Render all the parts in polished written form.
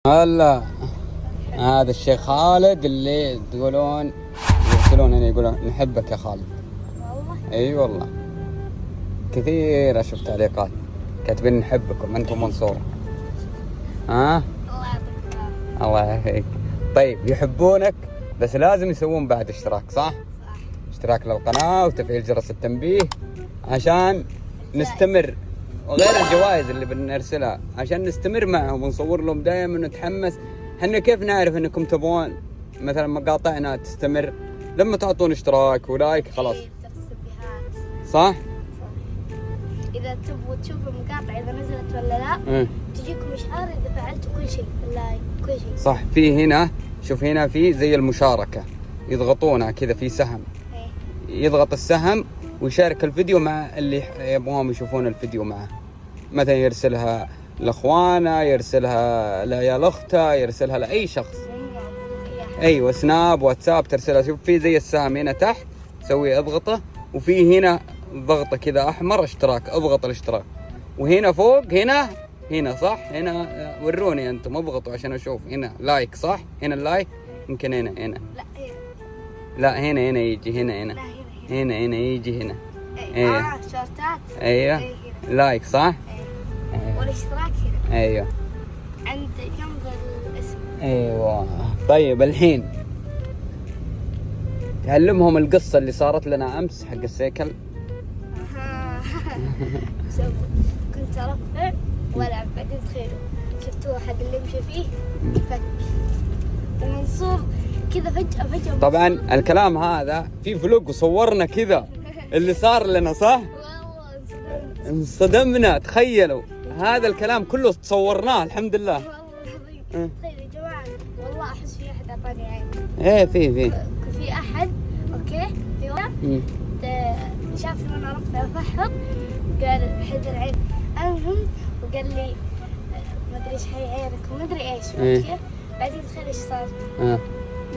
هلا هذا الشيخ خالد اللي تقولون يرسلون هنا يقولون نحبك يا خالد. والله اي والله كثير اشوف تعليقات كاتبين نحبكم انتم منصور. ها الله يعطيك العافية. الله يعافيك. طيب يحبونك بس لازم يسوون بعد اشتراك صح؟ اشتراك للقناة وتفعيل جرس التنبيه عشان نستمر، وغير الجوائز اللي بنرسلها عشان نستمر معهم ونصور لهم دائما ونتحمس. احنا كيف نعرف انكم تبغون مثلا مقاطعنا تستمر؟ لما تعطون اشتراك ولايك خلاص. إيه، تنبيهات. صح؟ إذا تبغوا تشوفوا المقاطع إذا نزلت ولا لا تجيكم إشعار إذا فعلتوا كل شيء، اللايك كل شيء. صح. في هنا شوف هنا في زي المشاركة يضغطونها كذا في سهم، يضغط السهم ويشارك الفيديو مع اللي يبغون يشوفون الفيديو معه. مثلا يرسلها لاخوانه، يرسلها لعيال اخته، يرسلها لاي شخص. ايوه سناب واتساب ترسلها. شوف في زي السهم هنا تحت سوي اضغطه، وفي هنا ضغطه كذا احمر اشتراك، اضغط الاشتراك. وهنا فوق هنا صح، هنا وروني انتم اضغطوا عشان اشوف. هنا لايك صح، هنا اللايك يمكن هنا لا هنا. لا هنا يجي هنا لا هنا يجي هنا. ايوه شورتات. ايوه لايك صح. ايوه والاشتراك هنا. ايوه عند جنب الاسم. ايوه. طيب الحين تعلمهم القصة اللي صارت لنا امس حق السيكل. كنت ارفع والعب بعدين تخيلوا شفتوا واحد اللي يمشي فيه فك ومنصور كذا فجأة. طبعا الكلام هذا في فلوق وصورنا كذا اللي صار لنا صح؟ والله انصدمنا. تخيلوا هذا الكلام كله صورناه الحمد لله. والله العظيم. طيب يا جماعة والله احس في احد اعطاني عين. ايه في احد اوكي في واحد شافني وانا رفع فحط قال حذر عين. المهم وقال لي ما ادري ايش هي عينك وما ادري ايش اوكي. بعدين تخيل ايش صار.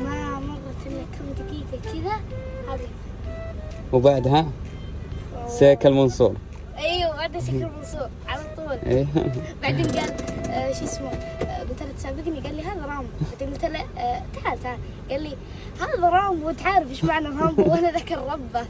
ما مرت الا كم دقيقة كذا هذه وبعدها سيكل منصور. ايوه بعدها سيكل منصور على طول. ايه بعدين قال شو اسمه قلت له تسابقني قال لي هذا رامبو. بعدين قلت له تعال قال لي هذا رامبو وتعرف ايش معنى رامبو وانا ذاك الربة.